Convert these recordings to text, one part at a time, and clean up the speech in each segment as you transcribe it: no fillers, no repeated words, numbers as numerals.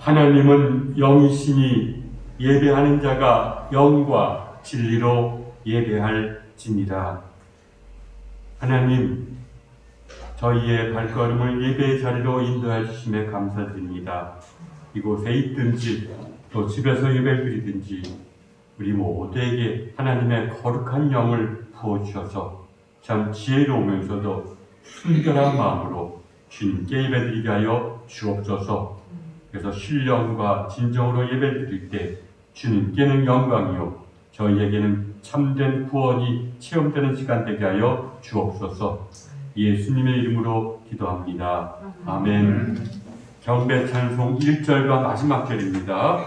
하나님은 영이시니 예배하는 자가 영과 진리로 예배할지니라. 하나님, 저희의 발걸음을 예배의 자리로 인도해 주심에 감사드립니다. 이곳에 있든지 또 집에서 예배를 드리든지 우리 모두에게 하나님의 거룩한 영을 부어주셔서 참 지혜로우면서도 순결한 마음으로 주님께 예배드리게 하여 주옵소서. 그래서 신령과 진정으로 예배를 드릴 때 주님께는 영광이요 저희에게는 참된 구원이 체험되는 시간 되게 하여 주옵소서. 예수님의 이름으로 기도합니다. 아멘. 경배 찬송 1절과 마지막 절입니다.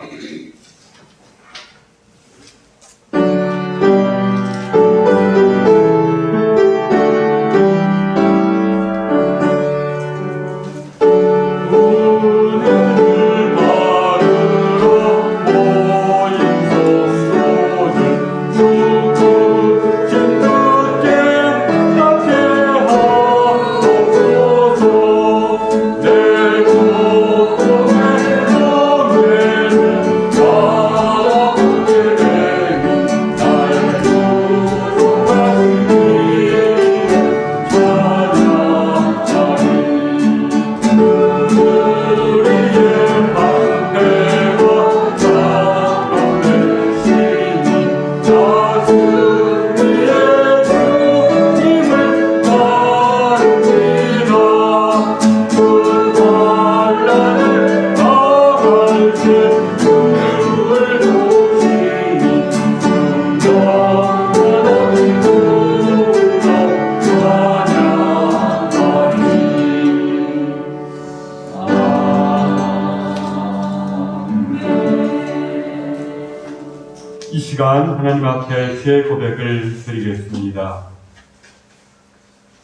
이 시간 하나님 앞에 제 고백을 드리겠습니다.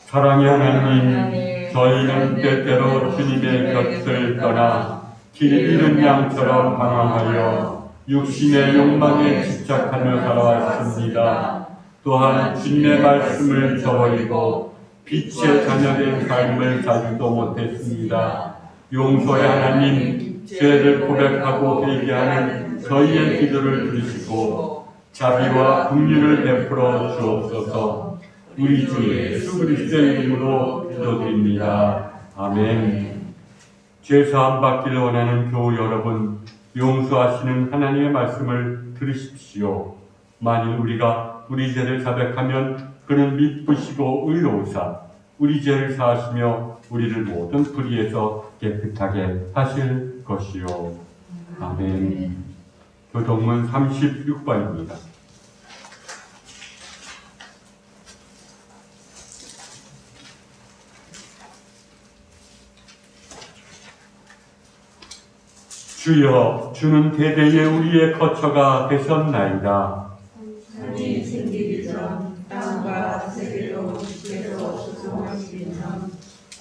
사랑의 하나님, 저희는 때때로 주님의 곁을 떠나 길 잃은 양처럼 방황하여 육신의 욕망에 집착하며 살아왔습니다. 또한 주님의 말씀을 저버리고 빛의 자녀된 삶을 살지도 못했습니다. 용서의 하나님, 죄를 고백하고 회개하는 저희의 기도를 들으시고 자비와 긍휼을 베풀어 주옵소서. 우리 주 예수 그리스도의 이름으로 기도드립니다. 아멘. 죄사함 받기를 원하는 교우 여러분, 용서하시는 하나님의 말씀을 들으십시오. 만일 우리가 우리 죄를 자백하면 그는 미쁘시고 의로우사 우리 죄를 사하시며 우리를 모든 불의에서 깨끗하게 하실 것이요. 아멘. 교동문 36번입니다. 주여, 주는 대대에 우리의 거처가 되셨나이다. 산이 생기기 전 땅과 세계로 주께서 수송하시기 전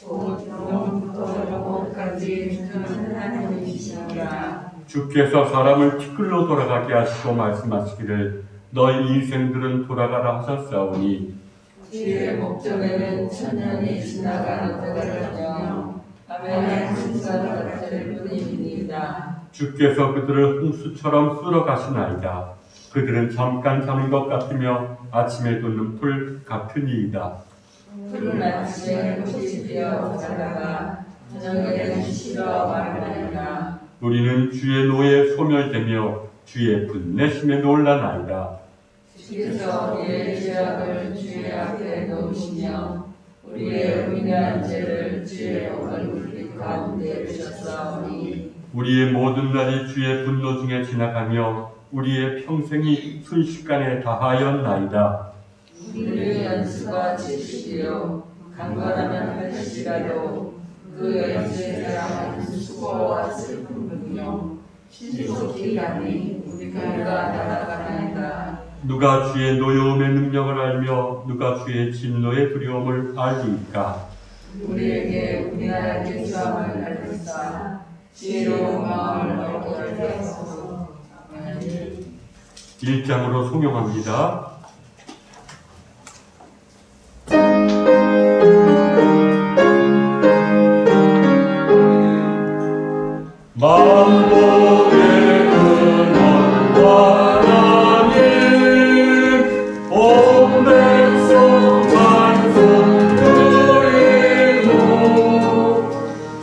곧 영원부터 영원까지 주는 하나님이시니라. 주께서 사람을 티끌로 돌아가게 하시고 말씀하시기를 너희 인생들은 돌아가라 하셨사오니 주의 목전에는 천년이 지나가는 때가 밤에 한순간 같을 뿐입니다. 주께서 그들을 홍수처럼 쓸어 가시나이다. 그들은 잠깐 자는 것 같으며 아침에 돋는 풀 같으니이다. 푸른 아침에 꽃이 피어 자라가 저녁에는 시들어 마르나이다. 우리는 주의 노에 소멸되며 주의 분내심에 놀라나이다. 주께서 우리의 죄악을 주의 앞에 놓으시며 우리의 의인한 죄를 주의 얼굴 가운데 두셨사오니 우리의 모든 날이 주의 분노 중에 지나가며 우리의 평생이 순식간에 다하였나이다. 우리의 연수가 70이요 강건하면 80이라도 그 연수에 대한 수고와 슬픔은요 신속히 가니 우리가 날아가나이다. 누가 주의 노여움의 능력을 알며 누가 주의 진노의 두려움을 알리이까. 우리에게 우리나라의 수함을 알리사 지혜로운 마음을 얻게 하소서. 아멘. 1장으로 송영합니다. 만복의 근원 하나님 온 백성 찬송 드리고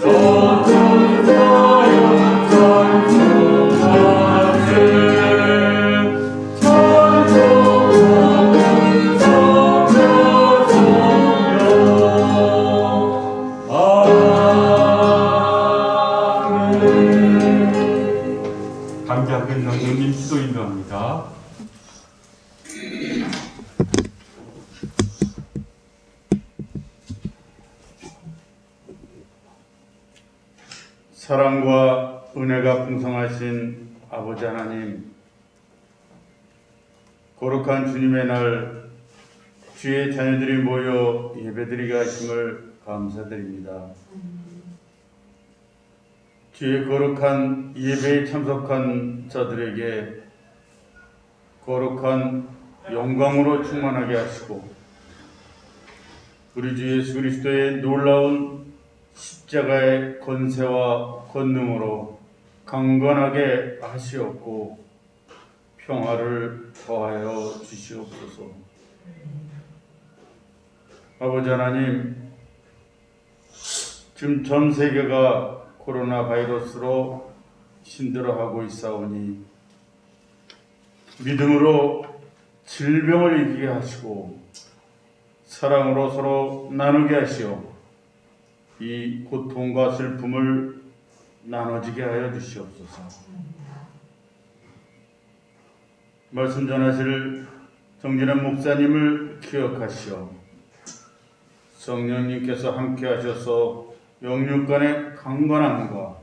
전천 사역 찬송하세 찬송하는 성녀 아멘. 강자근 장로님 기도 인도합니다. 사랑과 은혜가 풍성하신 아버지 하나님, 거룩한 주님의 날 주의 자녀들이 모여 예배드리게 하심을 감사드립니다. 주의 거룩한 예배에 참석한 자들에게 거룩한 영광으로 충만하게 하시고 우리 주 예수 그리스도의 놀라운 십자가의 권세와 권능으로 강건하게 하시옵고 평화를 더하여 주시옵소서. 아버지 하나님, 지금 전 세계가 코로나 바이러스로 힘들어하고 있사오니 믿음으로 질병을 이기게 하시고 사랑으로 서로 나누게 하시오 이 고통과 슬픔을 나눠지게 하여 주시옵소서. 말씀 전하실 정진한 목사님을 기억하시오 성령님께서 함께 하셔서 영육 간의 강건함과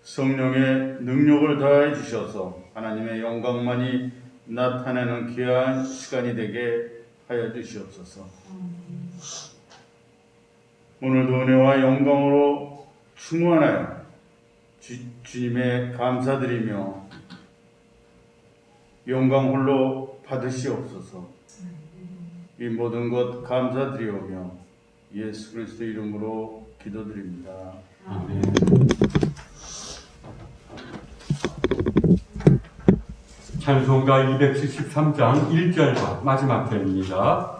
성령의 능력을 더해 주셔서 하나님의 영광만이 나타내는 귀한 시간이 되게 하여 주시옵소서. 오늘도 은혜와 영광으로 충만하여 주님의 감사드리며 영광 홀로 받으시옵소서. 이 모든 것 감사드리오며 예수 그리스도 이름으로 기도드립니다. 아멘. 찬송가 273장 1절과 마지막 절입니다.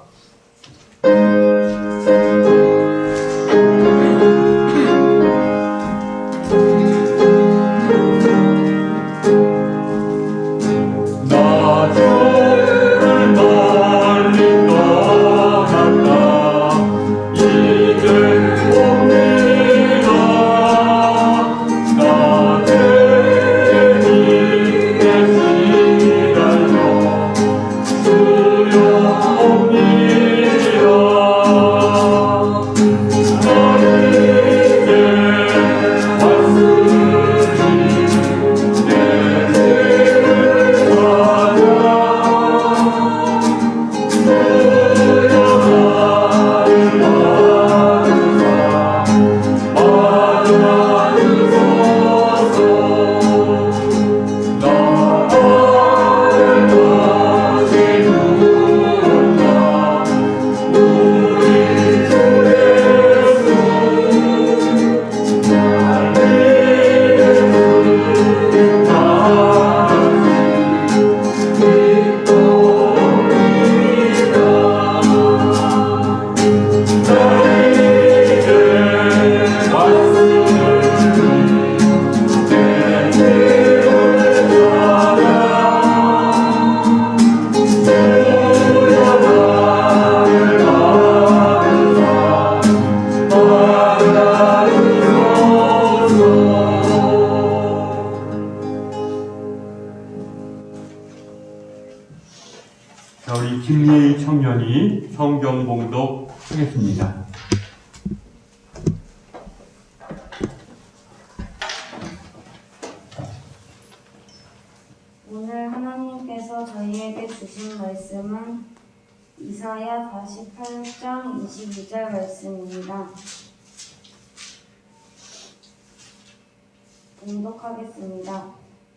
자, 우리 김예희 청년이 성경 봉독 하겠습니다. 오늘 하나님께서 저희에게 주신 말씀은 이사야 48장 22절 말씀입니다. 봉독하겠습니다.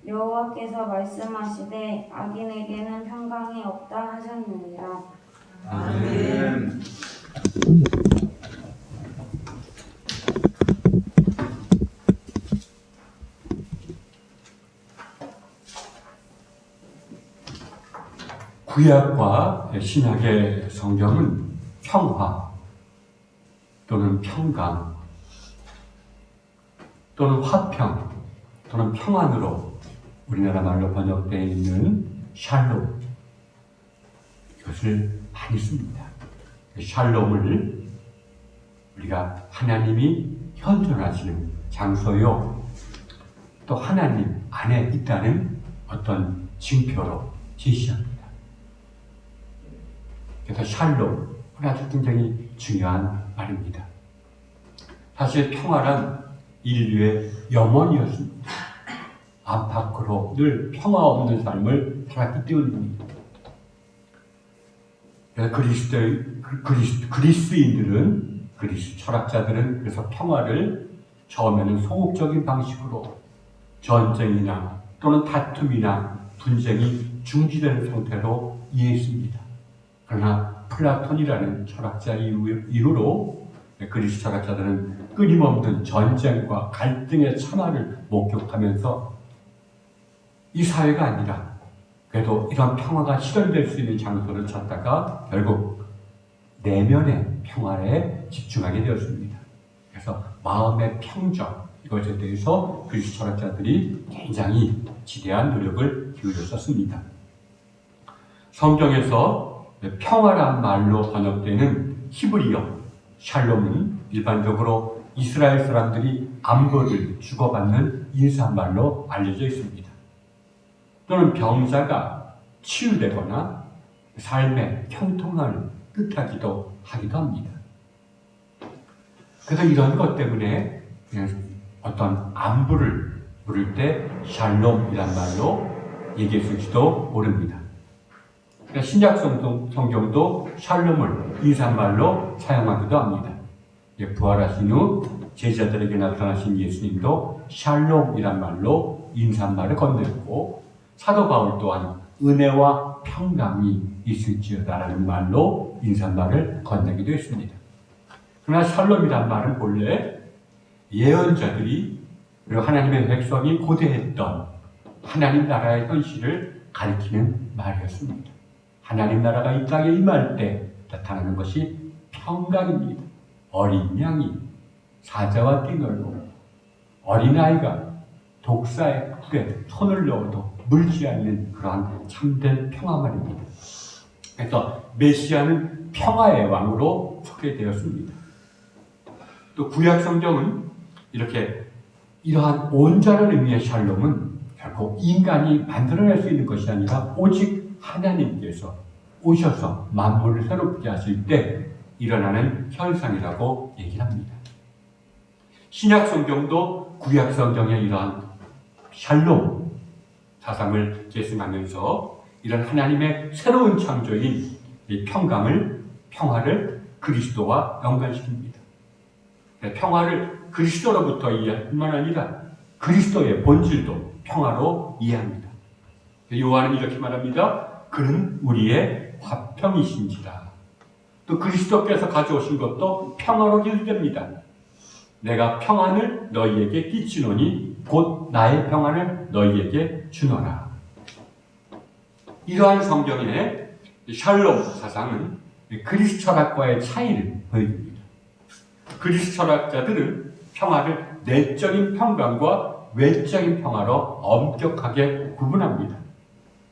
여호와께서 말씀하시되 악인에게는 평강이 없다 하셨느니라. 아멘. 구약과 신약의 성경은 평화 또는 평강 또는 화평 또는 평안으로 우리나라 말로 번역되어 있는 샬롬, 이것을 많이 씁니다. 샬롬을 우리가 하나님이 현존하시는 장소요, 또 하나님 안에 있다는 어떤 징표로 제시합니다. 그래서 샬롬, 아주 굉장히 중요한 말입니다. 사실 평화란 인류의 염원이었습니다. 안팎으로 늘 평화 없는 삶을 살았기 때문입니다. 그리스인들은, 그리스 철학자들은 그래서 평화를 처음에는 소극적인 방식으로 전쟁이나 또는 다툼이나 분쟁이 중지되는 상태로 이해했습니다. 그러나 플라톤이라는 철학자 이후로 그리스 철학자들은 끊임없는 전쟁과 갈등의 참화를 목격하면서 이 사회가 아니라 그래도 이런 평화가 실현될 수 있는 장소를 찾다가 결국 내면의 평화에 집중하게 되었습니다. 그래서 마음의 평정, 이것에 대해서 그리스 철학자들이 굉장히 지대한 노력을 기울였었습니다. 성경에서 평화란 말로 번역되는 히브리어 샬롬은 일반적으로 이스라엘 사람들이 안부를 주고받는 인사말로 알려져 있습니다. 또는 병자가 치유되거나 삶의 평통을 뜻하기도 하기도 합니다. 그래서 이런 것 때문에 어떤 안부를 물을 때 샬롬이란 말로 얘기했을지도 모릅니다. 그러니까 신약 성경도 샬롬을 인사말로 사용하기도 합니다. 부활하신 후 제자들에게 나타나신 예수님도 샬롬이란 말로 인사말을 건네고, 사도 바울 또한 은혜와 평강이 있을지어다라는 말로 인사말을 건네기도 했습니다. 그러나 샬롬이란 말은 본래 예언자들이 그리고 하나님의 백성이 고대했던 하나님 나라의 현실을 가리키는 말이었습니다. 하나님 나라가 이 땅에 임할 때 나타나는 것이 평강입니다. 어린 양이 사자와 띠널고 어린아이가 독사의 굴에 손을 넣어도 물지 않는 그러한 참된 평화 말입니다. 그래서 메시아는 평화의 왕으로 소개되었습니다. 또 구약 성경은 이러한 온전한 의미의 샬롬은 결국 인간이 만들어낼 수 있는 것이 아니라 오직 하나님께서 오셔서 만물을 새롭게 하실 때 일어나는 현상이라고 얘기를 합니다. 신약 성경도 구약 성경의 이러한 샬롬 사상을 계승하면서 이런 하나님의 새로운 창조인 이 평화를 그리스도와 연관시킵니다. 평화를 그리스도로부터 이해할 뿐만 아니라 그리스도의 본질도 평화로 이해합니다. 요한은 이렇게 말합니다. 그는 우리의 화평이신지라. 또 그리스도께서 가져오신 것도 평화로 기술됩니다. 내가 평안을 너희에게 끼치노니 곧 나의 평안을 너희에게 주노라. 이러한 성경의 샬롬 사상은 그리스 철학과의 차이를 보여줍니다. 그리스 철학자들은 평화를 내적인 평강과 외적인 평화로 엄격하게 구분합니다.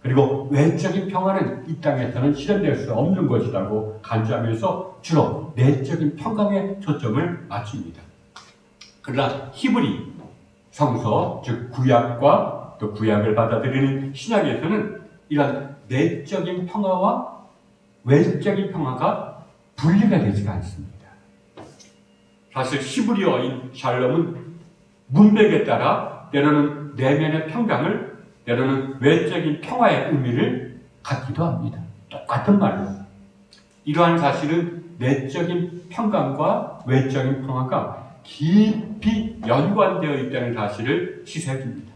그리고 외적인 평화는 이 땅에서는 실현될 수 없는 것이라고 간주하면서 주로 내적인 평강에 초점을 맞춥니다. 그러나 히브리 성서, 즉 구약과 또 구약을 받아들이는 신약에서는 이런 내적인 평화와 외적인 평화가 분리가 되지가 않습니다. 사실 히브리어인 샬롬은 문맥에 따라 때로는 내면의 평강을, 때로는 외적인 평화의 의미를 갖기도 합니다. 똑같은 말로. 이러한 사실은 내적인 평강과 외적인 평화가 깊이 연관되어 있다는 사실을 시사해 줍니다.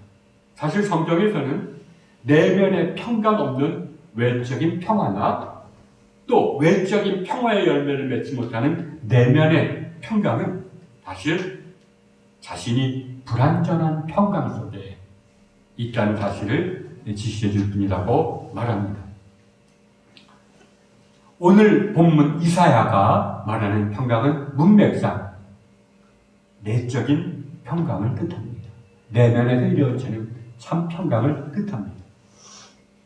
사실 성경에서는 내면의 평강 없는 외적인 평화나 또 외적인 평화의 열매를 맺지 못하는 내면의 평강은 사실 자신이 불완전한 평강 속에 있다는 사실을 지시해 줄 뿐이라고 말합니다. 오늘 본문 이사야가 말하는 평강은 문맥상 내적인 평강을 뜻합니다. 내면에서 이루어지는 참 평강을 뜻합니다.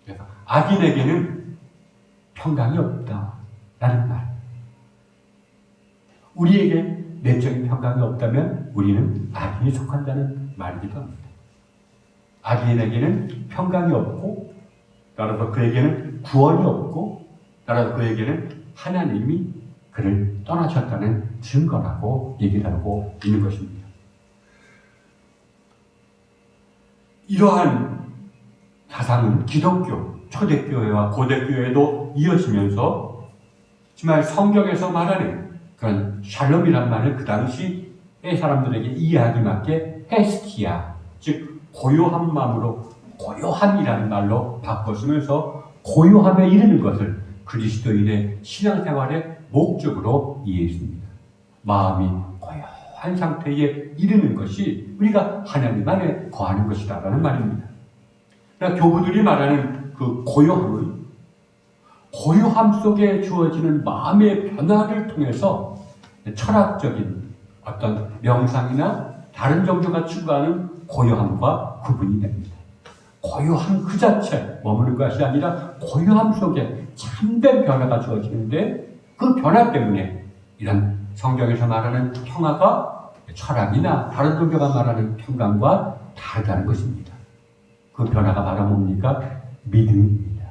그래서 악인에게는 평강이 없다라는 말. 우리에게 내적인 평강이 없다면 우리는 악인이 속한다는 말이기도 합니다. 악인에게는 평강이 없고, 따라서 그에게는 구원이 없고, 따라서 그에게는 하나님이 그를 떠나셨다는 증거라고 얘기를 하고 있는 것입니다. 이러한 사상은 기독교, 초대교회와 고대교회도 이어지면서 정말 성경에서 말하는 그런 샬롬이란 말을 그 당시의 사람들에게 이해하기 맞게 헤스티아, 즉 고요한 마음으로 고요함이라는 말로 바꿔쓰면서 고요함에 이르는 것을 그리스도인의 신앙생활의 목적으로 이해했습니다. 마음이 고요한 상태에 이르는 것이 우리가 하나님 안에 거하는 것이다라는 말입니다. 그러니까 교부들이 말하는 그 고요함은 고요함 속에 주어지는 마음의 변화를 통해서 철학적인 어떤 명상이나 다른 종교가 추구하는 고요함과 구분이 됩니다. 고요함 그 자체 머무는 것이 아니라 고요함 속에 참된 변화가 주어지는데 그 변화 때문에 이런 성경에서 말하는 평화가 철학이나 다른 종교가 말하는 평강과 다르다는 것입니다. 그 변화가 바로 뭡니까? 믿음입니다.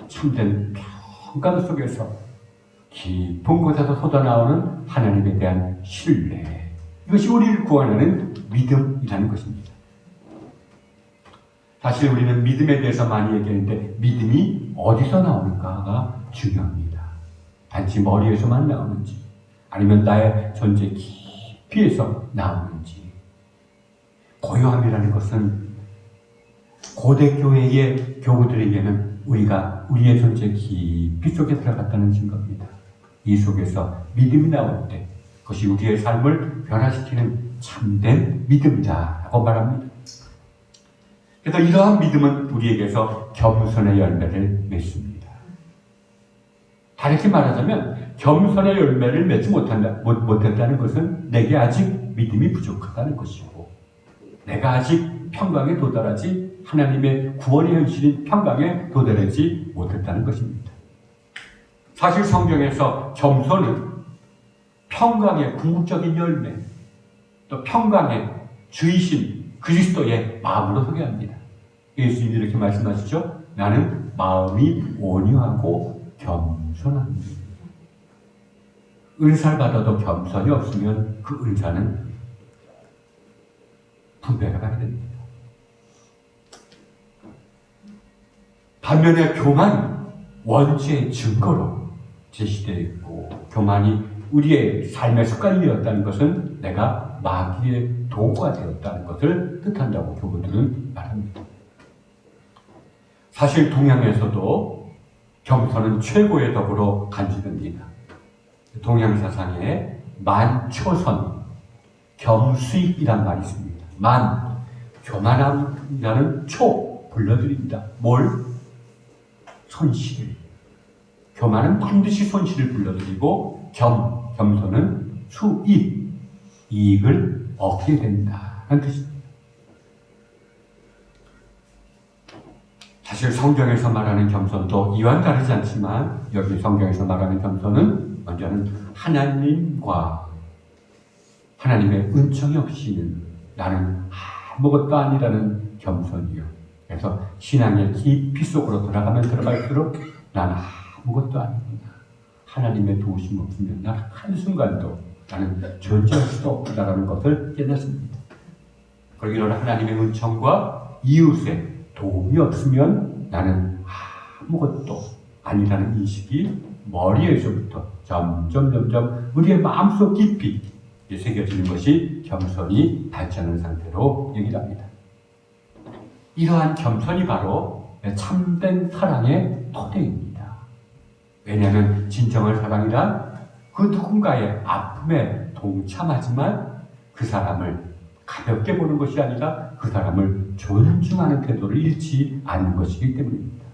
참된 평강 속에서 깊은 곳에서 쏟아나오는 하나님에 대한 신뢰, 이것이 우리를 구원하는 믿음이라는 것입니다. 사실 우리는 믿음에 대해서 많이 얘기하는데 믿음이 어디서 나오는가가 중요합니다. 단지 머리에서만 나오는지 아니면 나의 존재 깊이에서 나오는지. 고요함이라는 것은 고대교회의 교우들에게는 우리가 우리의 존재 깊이 속에 들어갔다는 증거입니다. 이 속에서 믿음이 나올 때 그것이 우리의 삶을 변화시키는 참된 믿음이다라고 말합니다. 그래서 이러한 믿음은 우리에게서 겸손의 열매를 맺습니다. 다르게 말하자면 겸손의 열매를 맺지 못했다는 것은 내게 아직 믿음이 부족하다는 것이고 내가 아직 평강에 도달하지 하나님의 구원의 현실인 평강에 도달하지 못했다는 것입니다. 사실 성경에서 겸손은 평강의 궁극적인 열매, 또 평강의 주이신 그리스도의 마음으로 소개합니다. 예수님이 이렇게 말씀하시죠. 나는 마음이 온유하고 겸손합니다. 은사를 받아도 겸손이 없으면 그 은사는 분배가 가게 됩니다. 반면에 교만은 원죄의 증거로 제시되어 있고 교만이 우리의 삶의 습관이 되었다는 것은 내가 마귀의 도구가 되었다는 것을 뜻한다고 교부들은 말합니다. 사실 동양에서도 겸손은 최고의 덕으로 간주됩니다. 동양 사상에 만초선, 겸수익이란 말이 있습니다. 만, 교만함이라는 초, 불러드립니다. 뭘? 손실을. 교만은 반드시 손실을 불러들이고 겸손은 수익, 이익을 얻게 된다는 뜻입니다. 사실 성경에서 말하는 겸손도 이와는 다르지 않지만 여기 성경에서 말하는 겸손은 먼저는 하나님과 하나님의 은총이 없이는 나는 아무것도 아니라는 겸손이요. 그래서 신앙의 깊이 속으로 들어가면 들어갈수록 나는 아무것도 아니구나. 하나님의 도우심 없으면 나는 한순간도 나는 존재할 수도 없다라는 것을 깨닫습니다. 거기는 하나님의 은총과 이웃의 도움이 없으면 나는 아무것도 아니라는 인식이 머리에서부터 점점 우리의 마음속 깊이 새겨지는 것이 겸손이 닿지 상태로 얘기를 합니다. 이러한 겸손이 바로 참된 사랑의 토대입니다. 왜냐하면 진정한 사랑이란 그 누군가의 아픔에 동참하지만 그 사람을 가볍게 보는 것이 아니라 그 사람을 존중하는 태도를 잃지 않는 것이기 때문입니다.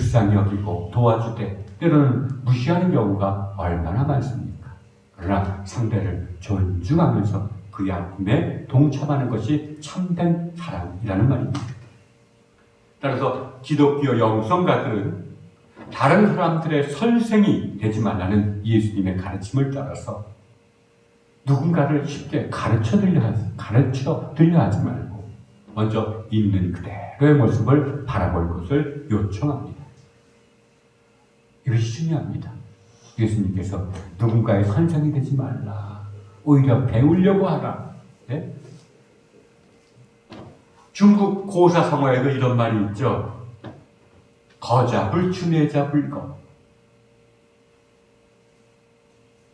불쌍히 여기고 도와주되 때로는 무시하는 경우가 얼마나 많습니까? 그러나 상대를 존중하면서 그의 아픔에 동참하는 것이 참된 사랑이라는 말입니다. 따라서 기독교 영성가들은 다른 사람들의 선생이 되지 말라는 예수님의 가르침을 따라서 누군가를 쉽게 가르쳐 들려 하지 말고 먼저 있는 그대로의 모습을 바라볼 것을 요청합니다. 이것이 중요합니다. 예수님께서 누군가의 선생이 되지 말라. 오히려 배우려고 하라. 네? 중국 고사성어에도 이런 말이 있죠. 거잡을 주내자 불거.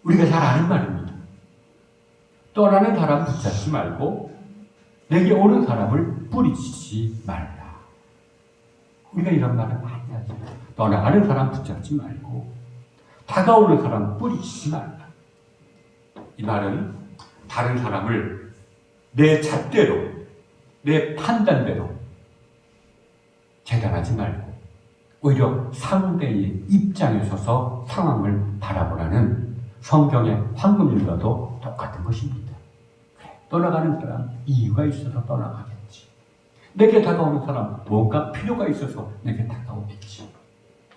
우리가 잘 아는 말입니다. 떠나는 사람 붙잡지 말고 내게 오는 사람을 뿌리치지 말라. 우리가 이런 말을 많이 하죠. 떠나가는 사람 붙잡지 말고 다가오는 사람 뿌리치지 말라. 이 말은 다른 사람을 내 잣대로, 내 판단대로 재단하지 말고 오히려 상대의 입장에 서서 상황을 바라보라는 성경의 황금률과도 똑같은 것입니다. 그래, 떠나가는 사람 이유가 있어서 떠나가겠지. 내게 다가오는 사람 뭔가 필요가 있어서 내게 다가오겠지.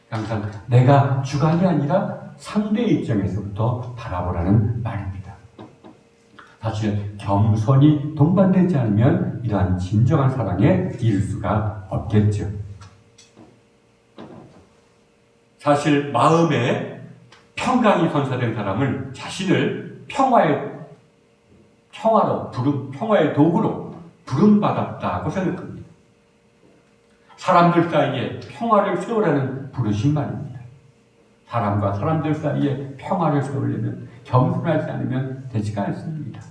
항상 내가 주관이 아니라 상대의 입장에서부터 바라보라는 말입니다. 사실 겸손이 동반되지 않으면 이러한 진정한 사랑에 이를 수가 없겠죠. 사실 마음에 평강이 선사된 사람은 자신을 평화의 도구로 부름받았다고 생각합니다. 사람들 사이에 평화를 세우라는 부르신 말입니다. 사람과 사람들 사이에 평화를 세우려면 겸손하지 않으면 되지가 않습니다.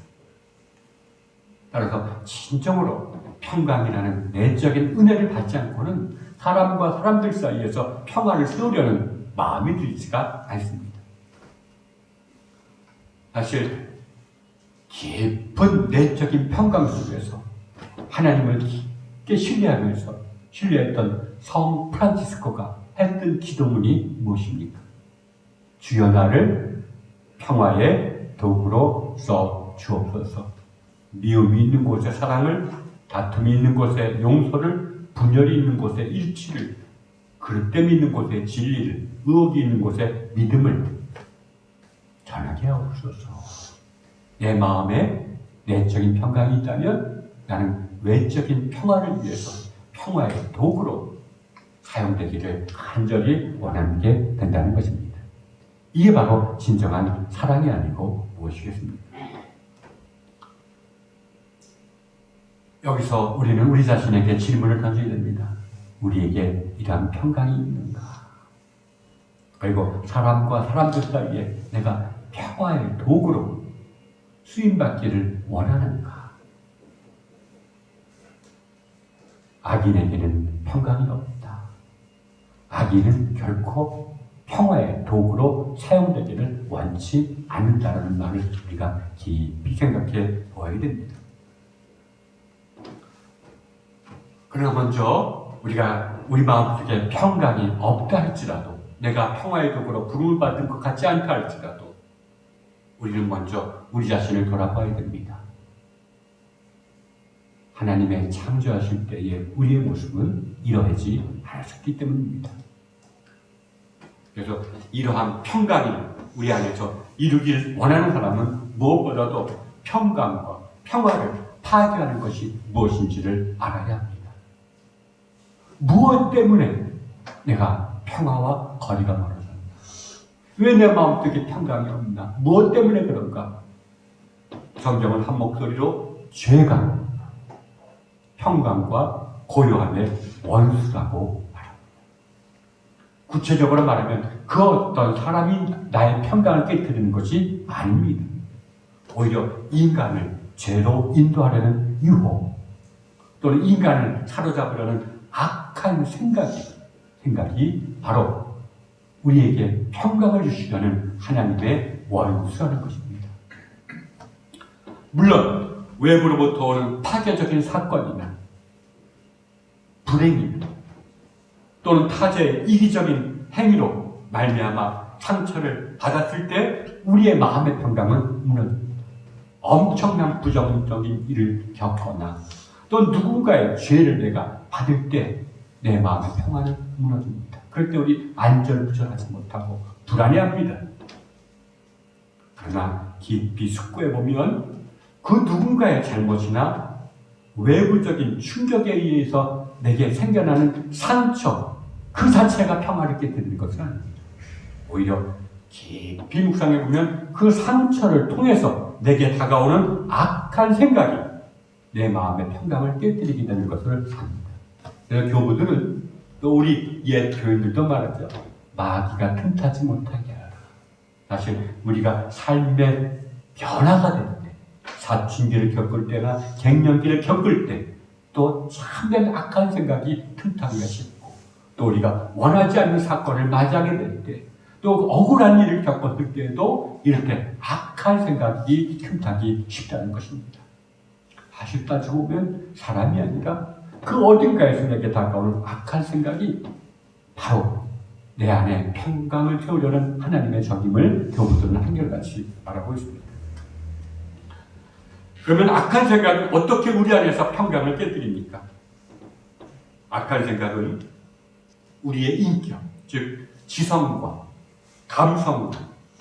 따라서 진정으로 평강이라는 내적인 은혜를 받지 않고는 사람과 사람들 사이에서 평화를 세우려는 마음이 들지가 않습니다. 사실 깊은 내적인 평강 속에서 하나님을 깊게 신뢰했던 성 프란치스코가 했던 기도문이 무엇입니까? 주여 나를 평화의 도구로 써 주옵소서. 미움이 있는 곳에 사랑을, 다툼이 있는 곳에 용서를, 분열이 있는 곳에 일치를, 그릇됨이 있는 곳에 진리를, 의혹이 있는 곳에 믿음을 전하게 하옵소서. 내 마음에 내적인 평강이 있다면 나는 외적인 평화를 위해서 평화의 도구로 사용되기를 간절히 원하는 게 된다는 것입니다. 이게 바로 진정한 사랑이 아니고 무엇이겠습니까? 여기서 우리는 우리 자신에게 질문을 던져야 됩니다. 우리에게 이러한 평강이 있는가? 그리고 사람과 사람들 사이에 내가 평화의 도구로 쓰임받기를 원하는가? 악인에게는 평강이 없다. 악인은 결코 평화의 도구로 사용되기를 원치 않는다는 말을 우리가 깊이 생각해 보아야 됩니다. 그러나 먼저 우리가 우리 마음속에 평강이 없다 할지라도, 내가 평화의 도구로 부름을 받은 것 같지 않다 할지라도 우리는 먼저 우리 자신을 돌아봐야 됩니다. 하나님의 창조하실 때의 우리의 모습은 이러하지 않았기 때문입니다. 그래서 이러한 평강이 우리 안에서 이루길 원하는 사람은 무엇보다도 평강과 평화를 파괴하는 것이 무엇인지를 알아야 합니다. 무엇 때문에 내가 평화와 거리가 멀어졌나? 왜 내 마음속에 평강이 없나? 무엇 때문에 그런가? 성경은 한 목소리로 죄가 평강과 고요함의 원수라고 말합니다. 구체적으로 말하면 그 어떤 사람이 나의 평강을 깨뜨리는 것이 아닙니다. 오히려 인간을 죄로 인도하려는 유혹, 또는 인간을 사로잡으려는 악한 생각이 바로 우리에게 평강을 주시려는 하나님의 원수라는 것입니다. 물론 외부로부터 오는 파괴적인 사건이나 불행이나 또는 타자의 이기적인 행위로 말미암아 상처를 받았을 때 우리의 마음의 평강은 무너집니다. 엄청난 부정적인 일을 겪거나 또 누군가의 죄를 내가 받을 때 내 마음의 평안은 무너집니다. 그럴 때 우리 안절부절하지 못하고 불안해합니다. 그러나 깊이 숙고해보면 그 누군가의 잘못이나 외부적인 충격에 의해서 내게 생겨나는 상처 그 자체가 평화를 깨뜨리는 것은 아닙니다. 오히려 깊이 묵상해보면 그 상처를 통해서 내게 다가오는 악한 생각이 내 마음의 평강을 깨뜨리게 되는 것을 압니다. 그래서 교부들은 또 우리 옛 교인들도 말하죠. 마귀가 틈타지 못하게 하라. 사실 우리가 삶의 변화가 될 때, 사춘기를 겪을 때나 갱년기를 겪을 때 또 참된 악한 생각이 틈타기가 쉽고 또 우리가 원하지 않는 사건을 맞이하게 될 때 또 억울한 일을 겪었을 때에도 이렇게 악한 생각이 틈타기 쉽다는 것입니다. 사실 따지고 보면 사람이 아니라 그 어딘가에서 내게 다가오는 악한 생각이 바로 내 안에 평강을 태우려는 하나님의 적임을 교부들은 한결같이 말하고 있습니다. 그러면 악한 생각은 어떻게 우리 안에서 평강을 깨뜨립니까? 악한 생각은 우리의 인격, 즉 지성과 감성과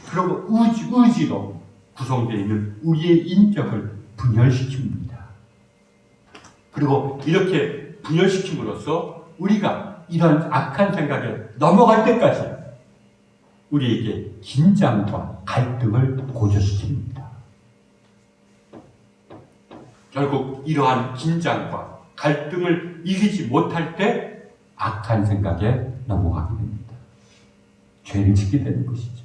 그리고 의지로 구성되어 있는 우리의 인격을 분열시킵니다. 그리고 이렇게 분열시킴으로써 우리가 이런 악한 생각에 넘어갈 때까지 우리에게 긴장과 갈등을 고조시킵니다. 결국 이러한 긴장과 갈등을 이기지 못할 때 악한 생각에 넘어가게 됩니다. 죄를 짓게 되는 것이죠.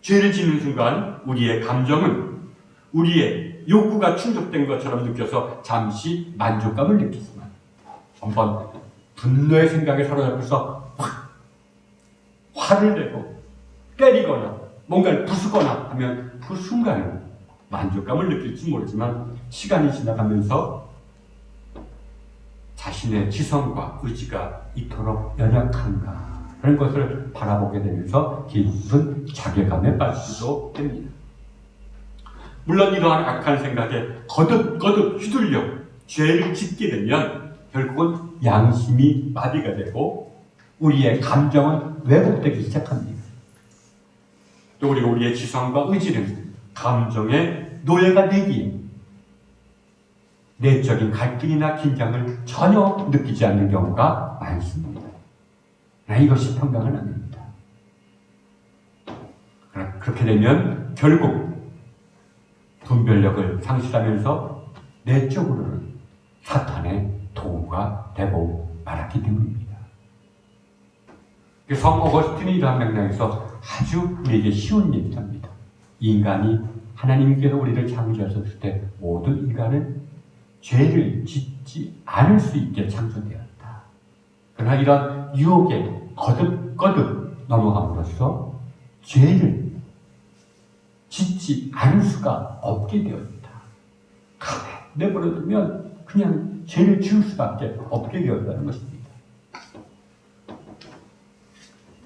죄를 짓는 순간 우리의 감정은 우리의 욕구가 충족된 것처럼 느껴서 잠시 만족감을 느끼지만 한번 분노의 생각에 사로잡혀서 화를 내고 때리거나 뭔가를 부수거나 하면 그 순간에 만족감을 느낄지 모르지만 시간이 지나가면서 자신의 지성과 의지가 이토록 연약한가 그런 것을 바라보게 되면서 깊은 자괴감에 빠지기도 됩니다. 물론 이러한 악한 생각에 거듭 휘둘려 죄를 짓게 되면 결국은 양심이 마비가 되고 우리의 감정은 왜곡되기 시작합니다. 또 우리의 지성과 의지는 감정의 노예가 되기에 내적인 갈등이나 긴장을 전혀 느끼지 않는 경우가 많습니다. 이것이 평강은 아닙니다. 그렇게 되면 결국 분별력을 상실하면서 내적으로는 사탄의 도구가 되고 말았기 때문입니다. 성 어거스틴이 이러한 맥락에서 아주 우리에게 쉬운 얘기를 합니다. 인간이 하나님께서 우리를 창조하셨을 때 모든 인간은 죄를 짓지 않을 수 있게 창조되었다. 그러나 이런 유혹에 거듭 넘어감으로써 죄를 짓지 않을 수가 없게 되었다. 가만히 내버려두면 그냥 죄를 지을 수밖에 없게 되었다는 것입니다.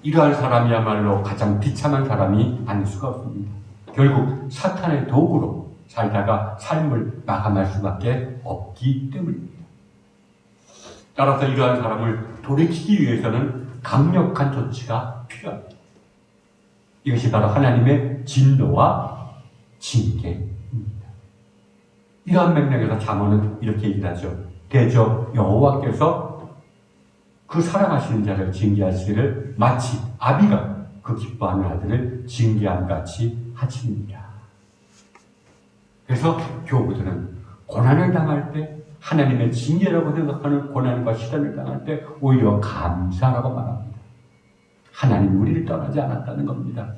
이러한 사람이야말로 가장 비참한 사람이 아닐 수가 없습니다. 결국 사탄의 도구로 살다가 삶을 마감할 수밖에 없기 때문입니다. 따라서 이러한 사람을 돌이키기 위해서는 강력한 조치가 필요합니다. 이것이 바로 하나님의 진노와 징계입니다. 이러한 맥락에서 잠언은 이렇게 얘기를 하죠. 대저 여호와께서 그 사랑하시는 자를 징계하시기를 마치 아비가 그 기뻐하는 아들을 징계함같이 하시느니라. 그래서 교부들은 고난을 당할 때 하나님의 징계라고 생각하는 고난과 시련을 당할 때 오히려 감사라고 말합니다. 하나님이 우리를 떠나지 않았다는 겁니다.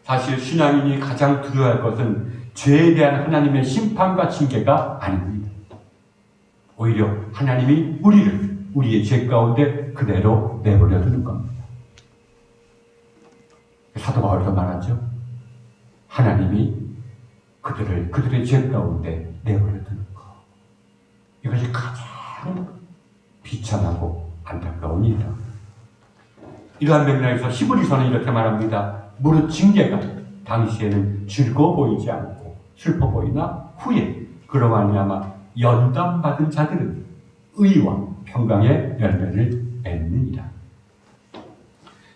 사실 신앙인이 가장 두려워할 것은 죄에 대한 하나님의 심판과 징계가 아닙니다. 오히려 하나님이 우리의 죄 가운데 그대로 내버려 두는 겁니다. 사도 바울도 말하죠. 하나님이 그들의 죄 가운데 내버려 두는 것. 이것이 가장 비참하고 안타까운 일이다. 이러한 맥락에서 히브리서는 이렇게 말합니다. 무릇 징계가 당시에는 즐거워 보이지 않고 슬퍼 보이나 후에 그로 말미암아 연단받은 자들은 의와 평강의 열매를 맺느니라.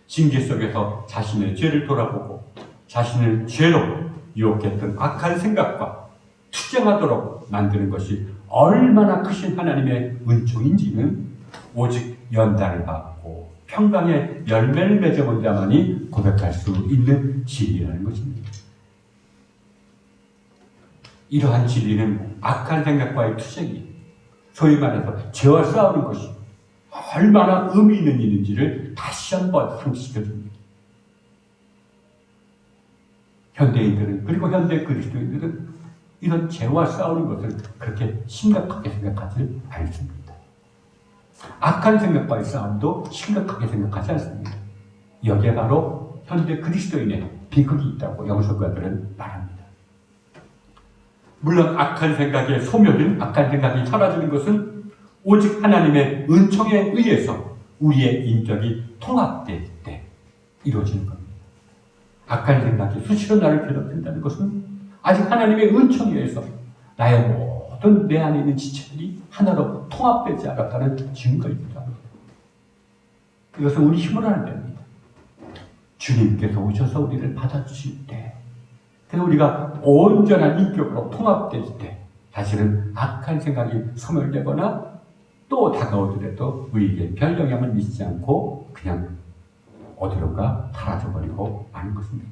징계 속에서 자신의 죄를 돌아보고 자신을 죄로 유혹했던 악한 생각과 투쟁하도록 만드는 것이 얼마나 크신 하나님의 은총인지는 오직 연단을 받고 평강의 열매를 맺어본 자만이 고백할 수 있는 진리라는 것입니다. 이러한 진리는 악한 생각과의 투쟁이, 소위 말해서 죄와 싸우는 것이 얼마나 의미 있는 일인지를 다시 한번 상기시켜줍니다. 현대인들은, 그리고 현대 그리스도인들은 이런 죄와 싸우는 것을 그렇게 심각하게 생각하지 않습니다. 악한 생각과의 싸움도 심각하게 생각하지 않습니다. 여기에 바로 현대 그리스도인의 비극이 있다고 영성가들은 말합니다. 물론 악한 생각에 소멸된 악한 생각이 사라지는 것은 오직 하나님의 은총에 의해서 우리의 인격이 통합될 때 이루어지는 겁니다. 악한 생각이 수시로 나를 괴롭힌다는 것은 아직 하나님의 은총에 의해서 나의 모든 내 안에 있는 지체들이 하나로 통합되지 않았다는 증거이기도 합니다. 이것은 우리 힘으로 안 됩니다. 주님께서 오셔서 우리를 받아주실 때, 그래서 우리가 온전한 인격으로 통합될 때 사실은 악한 생각이 소멸되거나 또 다가오더라도 우리에게 별 영향을 미치지 않고 그냥 어디론가 사라져버리고 마는 것입니다.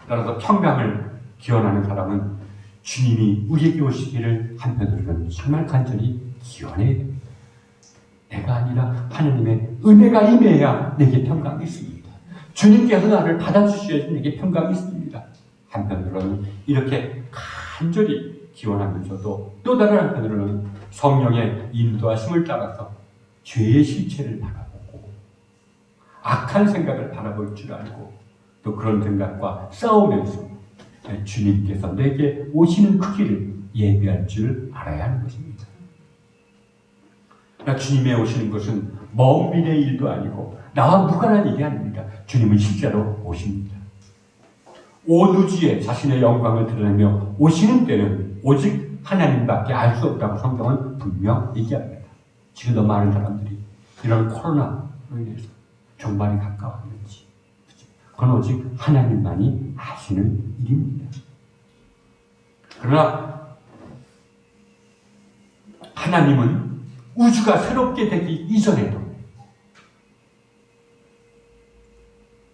따라서 평강을 기원하는 사람은 주님이 우리에게 오시기를 한편으로는 정말 간절히 기원해야 됩니다. 내가 아니라 하나님의 은혜가 임해야 내게 평강이 있습니다. 주님께서 나를 받아주셔야지 내게 평강이 있습니다. 한편으로는 이렇게 간절히 기원하면서도 또 다른 한편으로는 성령의 인도하심을 따라서 죄의 실체를 바라보고 악한 생각을 바라볼 줄 알고 또 그런 생각과 싸우면서 주님께서 내게 오시는 그 길을 예비할 줄 알아야 하는 것입니다. 주님의 오시는 것은 먼 미래의 일도 아니고 나와 무관한 일이 아닙니다. 주님은 실제로 오십니다. 온 우주에 자신의 영광을 드러내며 오시는 때는 오직 하나님밖에 알 수 없다고 성경은 분명 얘기합니다. 지금도 많은 사람들이 이런 코로나로 인해서 종말이 가까웠는지 그건 오직 하나님만이 아시는 일입니다. 그러나 하나님은 우주가 새롭게 되기 이전에도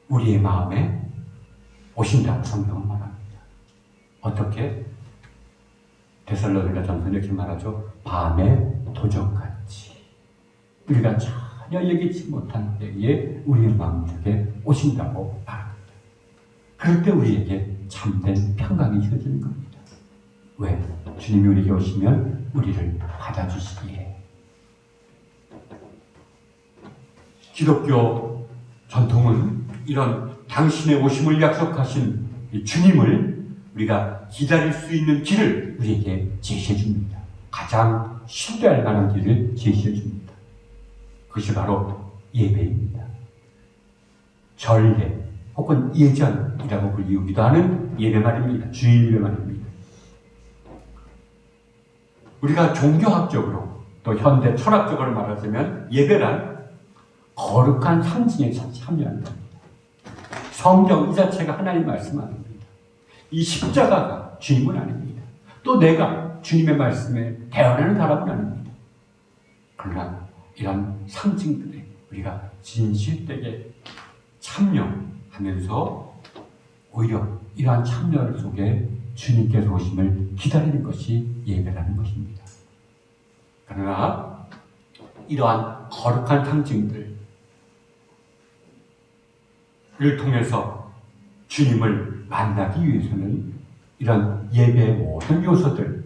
우리의 마음에 오신다고 성경은 말합니다. 어떻게? 데살로니가 전서 이렇게 말하죠. 밤의 도적같이 우리가 전혀 예기치 못한 때에 우리의 마음속에 오신다고 말합니다. 그럴 때 우리에게 참된 평강이 주어지는 겁니다. 왜? 주님이 우리에게 오시면 우리를 받아주시기에. 기독교 전통은 이런 당신의 오심을 약속하신 주님을 우리가 기다릴 수 있는 길을 우리에게 제시해 줍니다. 가장 신뢰할 만한 길을 제시해 줍니다. 그것이 바로 예배입니다. 전례 혹은 예전이라고 불리우기도 하는 예배 말입니다. 주일 예배 말입니다. 우리가 종교학적으로 또 현대 철학적으로 말하자면 예배란 거룩한 상징에 참여하는 겁니다. 성경 이 자체가 하나님 말씀 아닙니다. 이 십자가가 주님은 아닙니다. 또 내가 주님의 말씀에 대언하는 사람은 아닙니다. 그러나 이런 상징들에 우리가 진실되게 참여하면서 오히려 이러한 참여 속에 주님께서 오심을 기다리는 것이 예배라는 것입니다. 그러나 이러한 거룩한 상징들을 통해서 주님을 만나기 위해서는 이런 예배의 모든 요소들,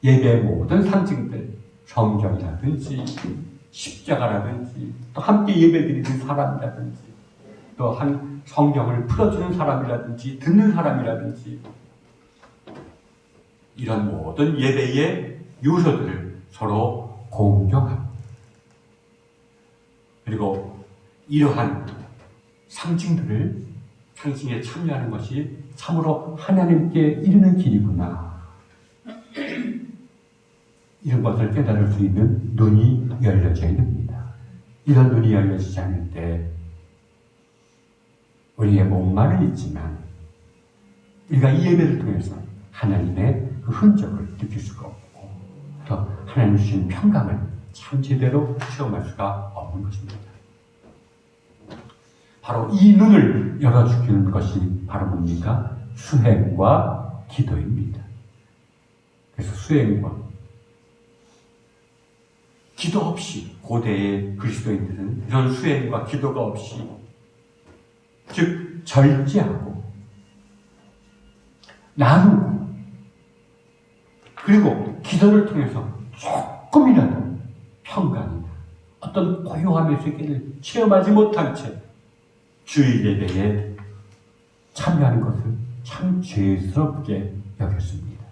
예배의 모든 상징들, 성경이라든지 십자가라든지 또 함께 예배드리는 사람이라든지 또 한 성경을 풀어주는 사람이라든지 듣는 사람이라든지 이런 모든 예배의 요소들을 서로 공경하고 이러한 상징들을 상징에 참여하는 것이 참으로 하나님께 이르는 길이구나. 이런 것을 깨달을 수 있는 눈이 열려져야 됩니다. 이런 눈이 열려지지 않을 때 우리의 몸만은 있지만 우리가 이 예배를 통해서 하나님의 그 흔적을 느낄 수가 없고 또 하나님 주신 평강을 참 제대로 체험할 수가 없는 것입니다. 바로 이 눈을 열어주는 것이 바로 뭡니까? 수행과 기도입니다. 그래서 수행과 기도 없이 고대의 그리스도인들은 이런 수행과 기도가 없이 즉 절제하고 나누고 그리고 기도를 통해서 조금이라도 평강이나 어떤 고요함의 세계를 체험하지 못한 채 주일 예배에 참여하는 것을 참 죄스럽게 여겼습니다.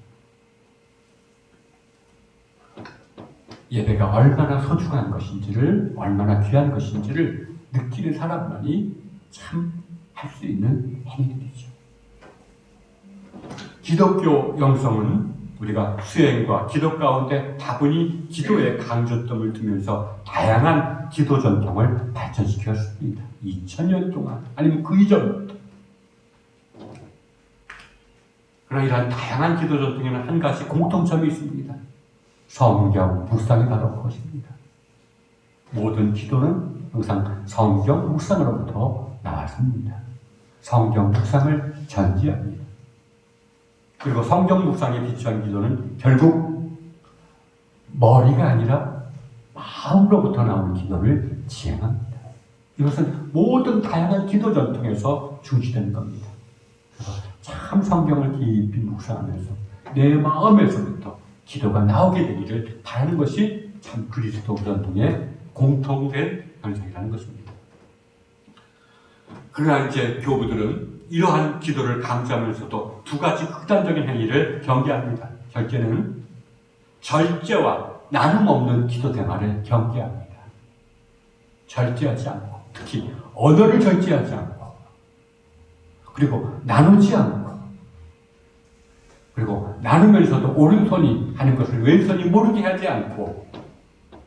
예배가 얼마나 소중한 것인지를, 얼마나 귀한 것인지를 느끼는 사람만이 참 할 수 있는 행위들이죠. 기독교 영성은 우리가 수행과 기도 가운데 다분히 기도의 강조점을 두면서 다양한 기도 전통을 발전시켰습니다. 2000년 동안 아니면 그 이전부터. 그러나 이러한 다양한 기도 전통에는 한 가지 공통점이 있습니다. 성경 묵상이 바로 그것입니다. 모든 기도는 항상 성경 묵상으로부터 나왔습니다. 성경 묵상을 전제합니다. 그리고 성경 묵상에 비추한 기도는 결국 머리가 아니라 마음으로부터 나오는 기도를 지향합니다. 이것은 모든 다양한 기도 전통에서 중시되는 겁니다. 그래서 참 성경을 깊이 묵상하면서 내 마음에서부터 기도가 나오게 되기를 바라는 것이 참 그리스도 전통의 공통된 현상이라는 것입니다. 그러나 이제 교부들은 이러한 기도를 강조하면서도 두 가지 극단적인 행위를 경계합니다. 첫째는 절제와 나눔 없는 기도 생활을 경계합니다. 절제하지 않고, 특히 언어를 절제하지 않고, 그리고 나누지 않고, 그리고 나누면서도 오른손이 하는 것을 왼손이 모르게 하지 않고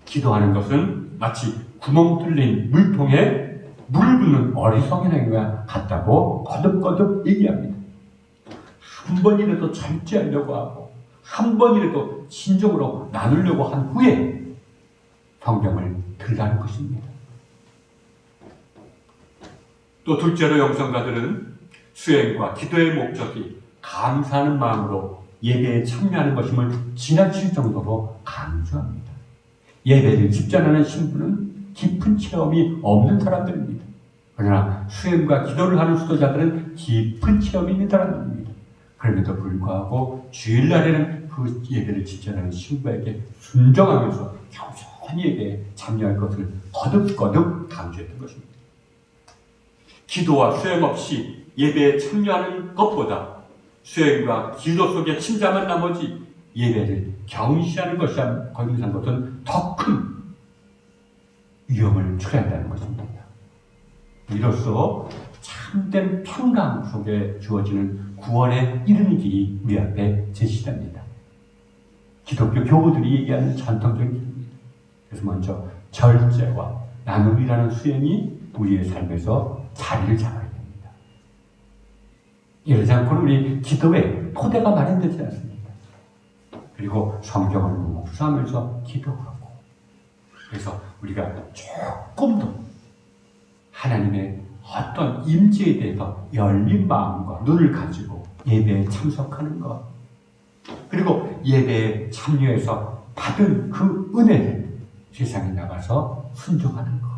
기도하는 것은 마치 구멍 뚫린 물통에 물 붓는 어리석은애와 같다고 거듭거듭 얘기합니다. 한 번이라도 절제하려고 하고 한 번이라도 진정으로 나누려고 한 후에 성경을 들라는 것입니다. 또 둘째로 영성가들은 수행과 기도의 목적이 감사하는 마음으로 예배에 참여하는 것임을 지나칠 정도로 강조합니다. 예배를 집전하는 신부는 깊은 체험이 없는 사람들입니다. 그러나 수행과 기도를 하는 수도자들은 깊은 체험이 있는 사람들입니다. 그럼에도 불구하고 주일날에는 그 예배를 집전하는 신부에게 순종하면서 겸손히 예배에 참여할 것을 거듭거듭 강조했던 것입니다. 기도와 수행 없이 예배에 참여하는 것보다 수행과 기도 속에 침잠한 나머지 예배를 경시하는 것이 거듭한 것은 더 큰 위험을 초래한다는 것입니다. 이로써 참된 평강 속에 주어지는 구원에 이르는 길이 우리 앞에 제시됩니다. 기독교 교우들이 얘기하는 전통적인 길입니다. 그래서 먼저 절제와 나눔이라는 수행이 우리의 삶에서 자리를 잡아야 됩니다. 이러지 않고는 우리 기도에 토대가 마련되지 않습니다. 그리고 성경을 묵상하면서 기도하고 그래서 우리가 조금 더 하나님의 어떤 임재에 대해서 열린 마음과 눈을 가지고 예배에 참석하는 것 그리고 예배에 참여해서 받은 그 은혜를 세상에 나가서 순종하는 것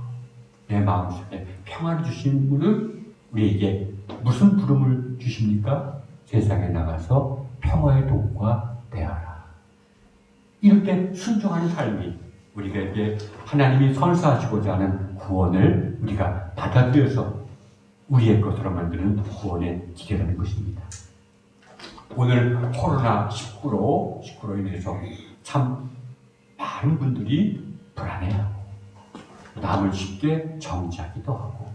내 마음속에 평안을 주신 분은 우리에게 무슨 부름을 주십니까? 세상에 나가서 평화의 도구가 되어라. 이렇게 순종하는 삶이 우리에게 하나님이 선사하시고자 하는 구원을 우리가 받아들여서 우리의 것으로 만드는 구원의 기회라는 것입니다. 오늘 코로나19로 인해서 참 많은 분들이 불안해하고 남을 쉽게 정지하기도 하고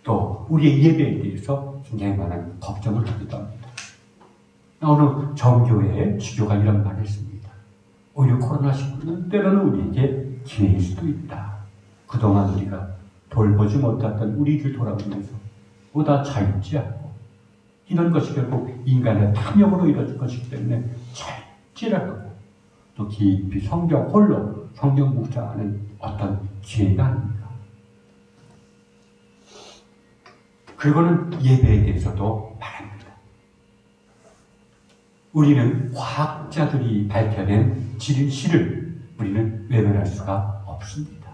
또 우리의 예배에 대해서 굉장히 많은 걱정을 하기도 합니다. 어느 정교회의 주교가 이런 말을 했습니다. 오히려 코로나19는 때로는 우리에게 기회일 수도 있다. 그동안 우리가 돌보지 못했던 우리를 돌아보면서 보다 자유지 않고 이런 것이 결국 인간의 탐욕으로 이루어질 것이기 때문에 절제하고 또 깊이 성경 홀로 성경 묵상하는 어떤 기회가 아닙니까? 그리고는 예배에 대해서도 말합니다. 우리는 과학자들이 밝혀낸 진실을 우리는 외면할 수가 없습니다.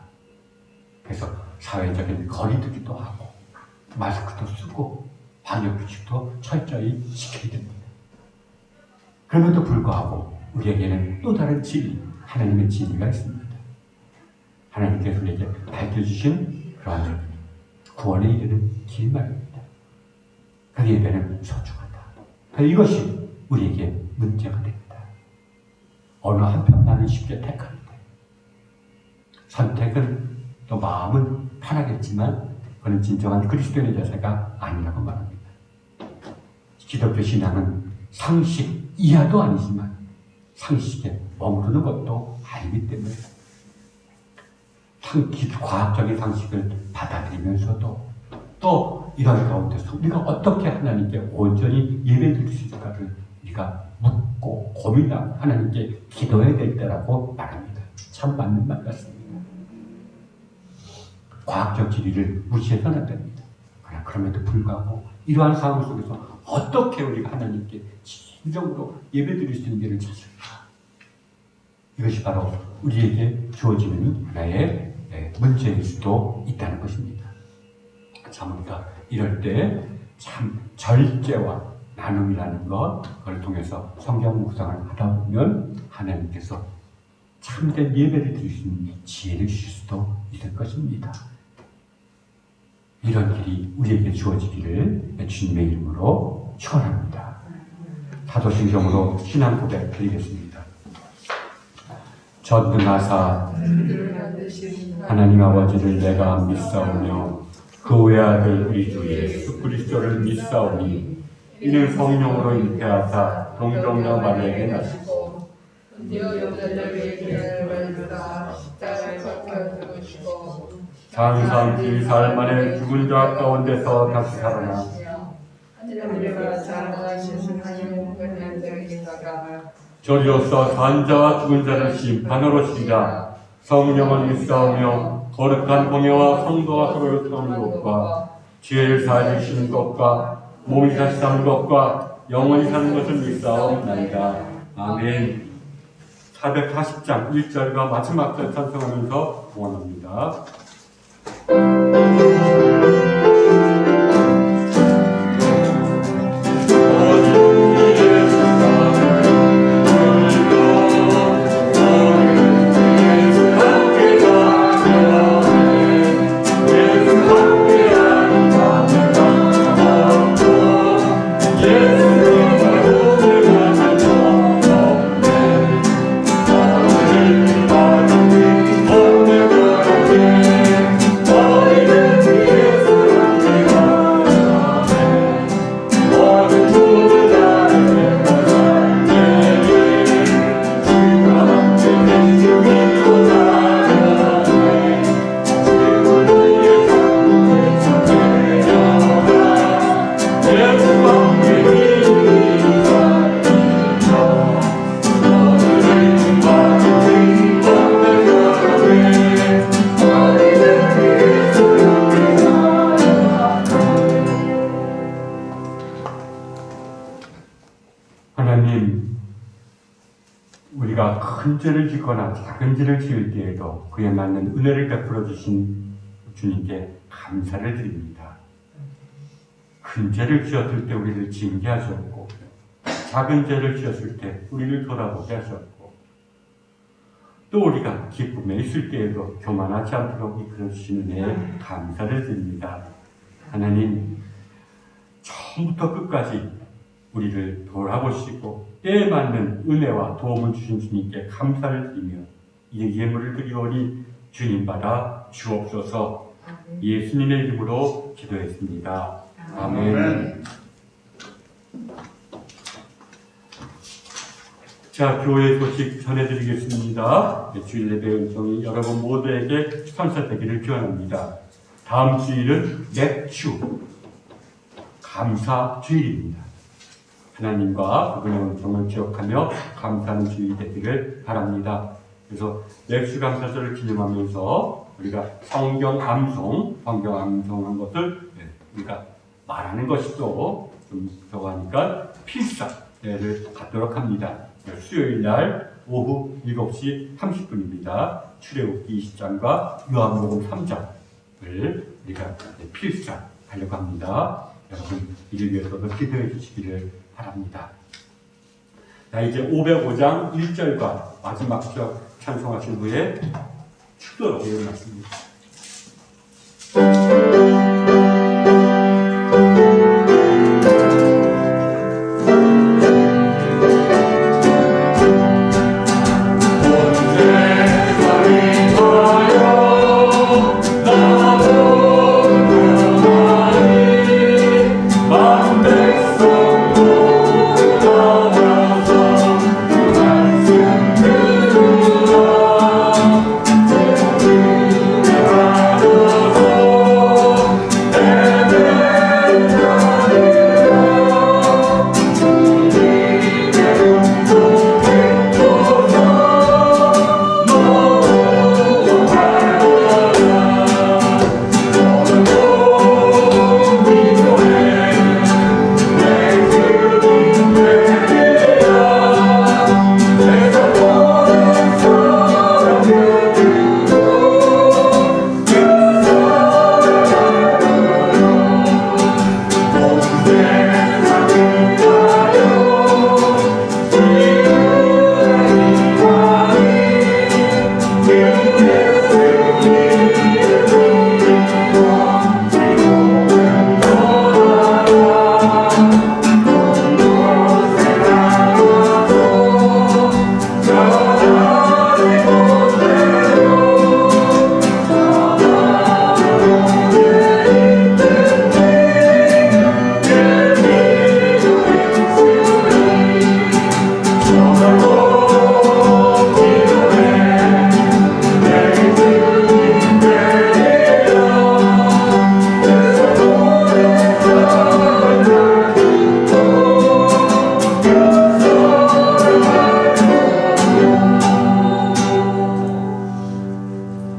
그래서 사회적인 거리두기도 하고 마스크도 쓰고 방역규칙도 철저히 지켜야 됩니다. 그럼에도 불구하고 우리에게는 또 다른 진리, 하나님의 진리가 있습니다. 하나님께서 우리에게 밝혀주신 그러한 구원에 이르는 길 말입니다. 그 예배는 소중하다. 이것이 우리에게 문제가 됩니다. 어느 한편만은 쉽게 택할 때 선택은 또 마음은 편하겠지만 그는 진정한 그리스도인의 자세가 아니라고 말합니다. 기독교 신앙은 상식 이하도 아니지만 상식에 머무르는 것도 아니기 때문에 과학적인 상식을 받아들이면서도 또 이런 가운데서 우리가 어떻게 하나님께 온전히 예배드릴 수 있을까를 우리가 묻고 고민하고 하나님께 기도해야 될 때라고 말합니다. 참 맞는 말 같습니다. 과학적 진리를 무시해서는 안 됩니다. 그러나 그럼에도 불구하고 이러한 상황 속에서 어떻게 우리가 하나님께 진정으로 예배드릴 수 있는 길을 찾을까? 이것이 바로 우리에게 주어지는 하나의 문제일 수도 있다는 것입니다. 참 우리가 이럴 때 참 절제와 나눔이라는 것, 그걸 통해서 성경 묵상을 하다 보면 하나님께서 참된 예배를 드릴 수 있는 지혜를 주실 수도 있을 것입니다. 이런 길이 우리에게 주어지기를 주님의 이름으로 축원합니다. 사도신경으로 신앙 고백 드리겠습니다. 전능하사 하나님 아버지를 내가 믿사오며 그 외아들 우리 주 예수 그리스도를 믿사오니 이는 성령으로 잉태하사 동정녀 마리아에게 나시고 장상 길사흘 만에 죽은 자 가운데서 다시 살아나 저리로서 산자와 죽은 자를 심판으로 시자 성령을 믿사오며 거룩한 공예와 성도가 서로를 태우는 것과 죄를 사하시는 것과 몸이 다시 사는 것과 영원히 사는 것을 믿사옵나이다. 아멘. 440장 1절과 마지막 절 찬송하면서 응원합니다. 하나님, 우리가 큰 죄를 짓거나 작은 죄를 지을 때에도 그에 맞는 은혜를 베풀어 주신 주님께 감사를 드립니다. 큰 죄를 지었을 때 우리를 징계하셨고 작은 죄를 지었을 때 우리를 돌아보게 하셨고 또 우리가 기쁨에 있을 때에도 교만하지 않도록 이끌어 주시는 은혜에 감사를 드립니다. 하나님, 처음부터 끝까지 우리를 돌아보시고 때에 맞는 은혜와 도움을 주신 주님께 감사를 드리며 이 예물을 드리오니 주님 받아 주옵소서. 예수님의 이름으로 기도했습니다. 아멘. 아멘. 자, 교회 소식 전해드리겠습니다. 주일 예배 은총이 여러분 모두에게 선사되기를 기원합니다. 다음 주일은 맥주 감사 주일입니다. 하나님과 그분의 은총을 기억하며 감사하는 주일이 되기를 바랍니다. 그래서 맥주 감사절을 기념하면서 우리가 성경 암송한 것을 우리가 말하는 것이 또좀 저거하니까 필사를 갖도록 합니다. 수요일 날 오후 7시 30분입니다. 출애굽기 20장과 요한복음 3장을 우리가 필사하려고 합니다. 여러분 이를 위해서도 기도해 주시기를 바랍니다. 자, 이제 505장 1절과 마지막 절 찬송하신 후에 축도로 일어났습니다.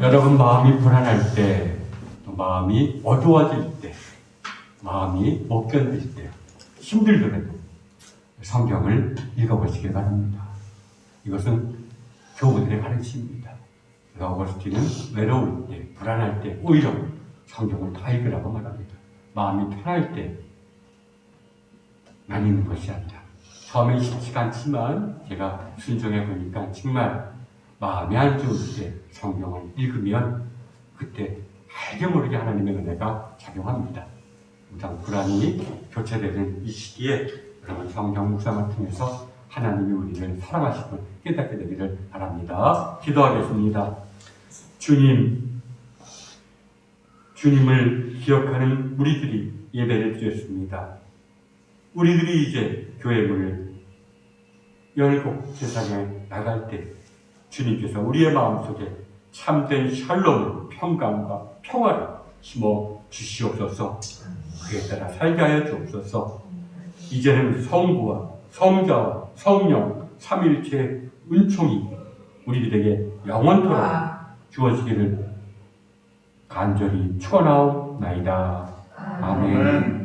여러분 마음이 불안할 때, 마음이 어두워질 때, 마음이 못 견딜 때, 힘들더라도 성경을 읽어보시기 바랍니다. 이것은 교부들의 가르침입니다. 어거스틴은 외로울 때, 불안할 때 오히려 성경을 다 읽으라고 말합니다. 마음이 편할 때 안 읽는 것이 아니라 처음엔 쉽지가 않지만 제가 순종해 보니까 정말 마음이 안 좋을 때 성경을 읽으면 그때 알게 모르게 하나님의 은혜가 작용합니다. 우선 불안이 교체되는 이 시기에 여러분 성경 묵상을 통해서 하나님이 우리를 사랑하시고 깨닫게 되기를 바랍니다. 기도하겠습니다. 주님을 기억하는 우리들이 예배를 드렸습니다. 우리들이 이제 교회 문을 열고 세상에 나갈 때 주님께서 우리의 마음속에 참된 샬롬, 평강과 평화를 심어 주시옵소서. 그에 따라 살게 하여 주옵소서. 이제는 성부와 성자와 성령 삼위일체의 은총이 우리들에게 영원토록 주어지기를 간절히 축원하옵나이다. 아멘.